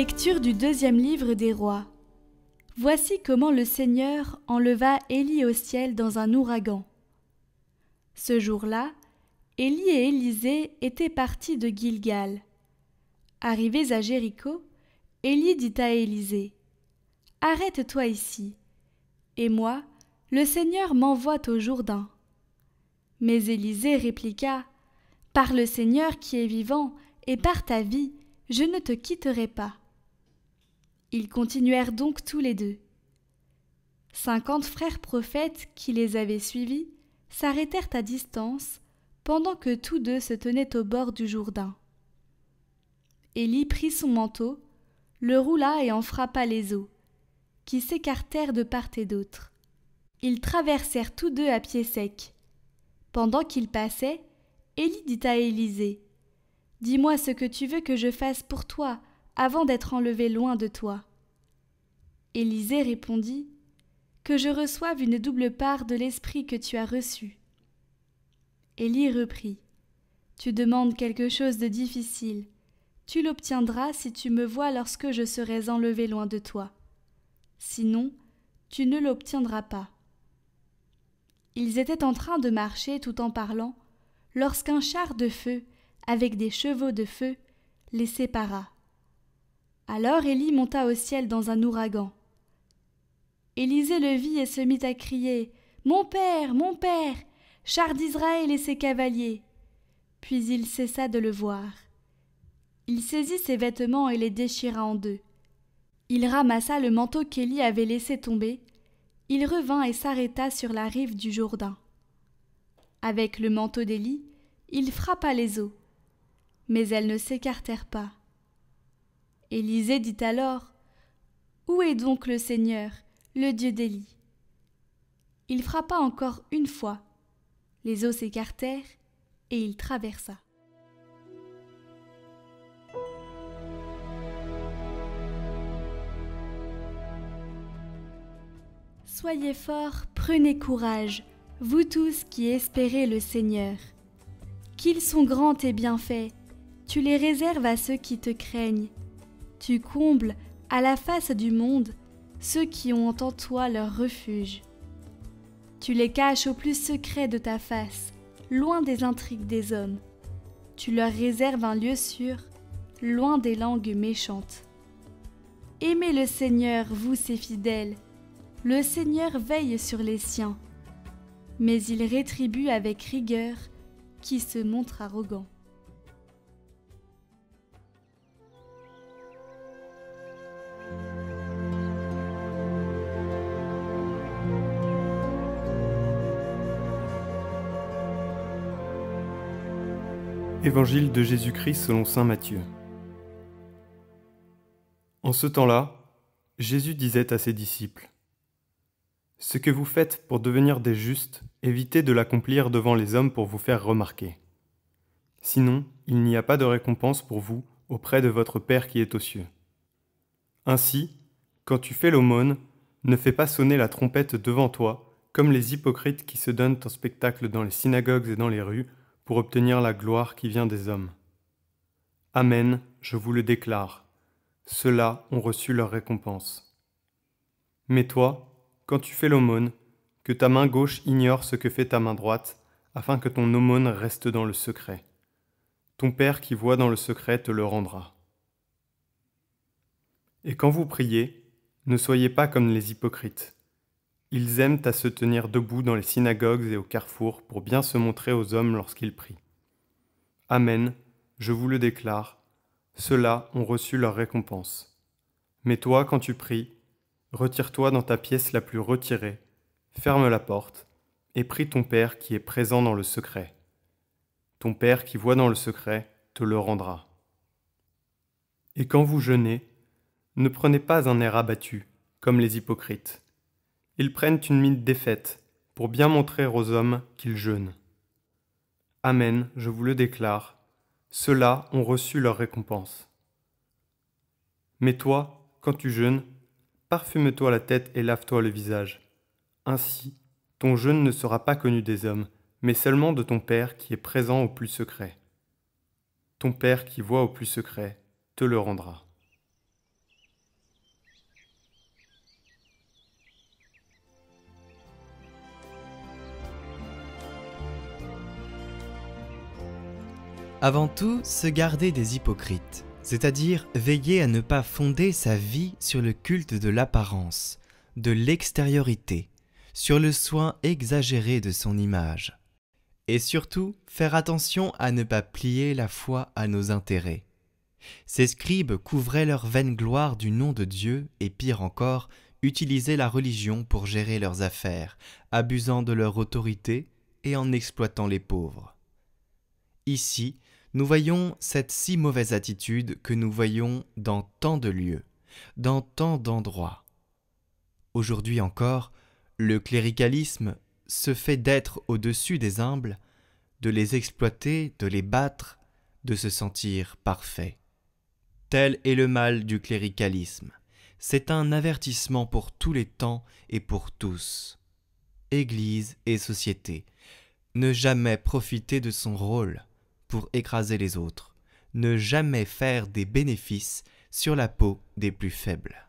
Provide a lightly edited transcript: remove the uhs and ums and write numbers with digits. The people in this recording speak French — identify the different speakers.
Speaker 1: Lecture du deuxième livre des rois. Voici comment le Seigneur enleva Élie au ciel dans un ouragan. Ce jour-là, Élie et Élisée étaient partis de Gilgal. Arrivés à Jéricho, Élie dit à Élisée : « Arrête-toi ici, et moi, le Seigneur m'envoie au Jourdain. » Mais Élisée répliqua : « Par le Seigneur qui est vivant, et par ta vie, je ne te quitterai pas. » Ils continuèrent donc tous les deux. 50 frères prophètes qui les avaient suivis s'arrêtèrent à distance pendant que tous deux se tenaient au bord du Jourdain. Élie prit son manteau, le roula et en frappa les eaux, qui s'écartèrent de part et d'autre. Ils traversèrent tous deux à pied sec. Pendant qu'ils passaient, Élie dit à Élisée : « Dis-moi ce que tu veux que je fasse pour toi avant d'être enlevé loin de toi. » Élisée répondit : « Que je reçoive une double part de l'esprit que tu as reçu. » Élie reprit : « Tu demandes quelque chose de difficile. Tu l'obtiendras si tu me vois lorsque je serai enlevé loin de toi. Sinon, tu ne l'obtiendras pas. » Ils étaient en train de marcher tout en parlant, lorsqu'un char de feu, avec des chevaux de feu, les sépara. Alors Élie monta au ciel dans un ouragan. Élisée le vit et se mit à crier : « Mon père, char d'Israël et ses cavaliers !» Puis il cessa de le voir. Il saisit ses vêtements et les déchira en deux. Il ramassa le manteau qu'Élie avait laissé tomber. Il revint et s'arrêta sur la rive du Jourdain. Avec le manteau d'Élie, il frappa les eaux, mais elles ne s'écartèrent pas. Élisée dit alors : « Où est donc le Seigneur, le Dieu d'Élie ?» Il frappa encore une fois. Les eaux s'écartèrent et il traversa. Soyez forts, prenez courage, vous tous qui espérez le Seigneur. Qu'ils sont grands tes bienfaits, tu les réserves à ceux qui te craignent. Tu combles, à la face du monde, ceux qui ont en toi leur refuge. Tu les caches au plus secret de ta face, loin des intrigues des hommes. Tu leur réserves un lieu sûr, loin des langues méchantes. Aimez le Seigneur, vous ses fidèles. Le Seigneur veille sur les siens, mais il rétribue avec rigueur qui se montre arrogant.
Speaker 2: Évangile de Jésus-Christ selon saint Matthieu. En ce temps-là, Jésus disait à ses disciples : « Ce que vous faites pour devenir des justes, évitez de l'accomplir devant les hommes pour vous faire remarquer. Sinon, il n'y a pas de récompense pour vous auprès de votre Père qui est aux cieux. Ainsi, quand tu fais l'aumône, ne fais pas sonner la trompette devant toi, comme les hypocrites qui se donnent en spectacle dans les synagogues et dans les rues, pour obtenir la gloire qui vient des hommes. Amen, je vous le déclare, ceux-là ont reçu leur récompense. Mais toi, quand tu fais l'aumône, que ta main gauche ignore ce que fait ta main droite, afin que ton aumône reste dans le secret. Ton Père qui voit dans le secret te le rendra. Et quand vous priez, ne soyez pas comme les hypocrites. Ils aiment à se tenir debout dans les synagogues et au carrefour pour bien se montrer aux hommes lorsqu'ils prient. Amen, je vous le déclare, ceux-là ont reçu leur récompense. Mais toi, quand tu pries, retire-toi dans ta pièce la plus retirée, ferme la porte, et prie ton Père qui est présent dans le secret. Ton Père qui voit dans le secret te le rendra. Et quand vous jeûnez, ne prenez pas un air abattu, comme les hypocrites. Ils prennent une mine défaite, pour bien montrer aux hommes qu'ils jeûnent. Amen, je vous le déclare, ceux-là ont reçu leur récompense. Mais toi, quand tu jeûnes, parfume-toi la tête et lave-toi le visage. Ainsi, ton jeûne ne sera pas connu des hommes, mais seulement de ton Père qui est présent au plus secret. Ton Père qui voit au plus secret te le rendra.
Speaker 3: Avant tout, se garder des hypocrites, c'est-à-dire veiller à ne pas fonder sa vie sur le culte de l'apparence, de l'extériorité, sur le soin exagéré de son image. Et surtout, faire attention à ne pas plier la foi à nos intérêts. Ces scribes couvraient leur vaine gloire du nom de Dieu et pire encore, utilisaient la religion pour gérer leurs affaires, abusant de leur autorité et en exploitant les pauvres. Ici, nous voyons cette si mauvaise attitude que nous voyons dans tant de lieux, dans tant d'endroits. Aujourd'hui encore, le cléricalisme se fait d'être au-dessus des humbles, de les exploiter, de les battre, de se sentir parfait. Tel est le mal du cléricalisme. C'est un avertissement pour tous les temps et pour tous. Église et société, ne jamais profiter de son rôle pour écraser les autres, ne jamais faire des bénéfices sur la peau des plus faibles.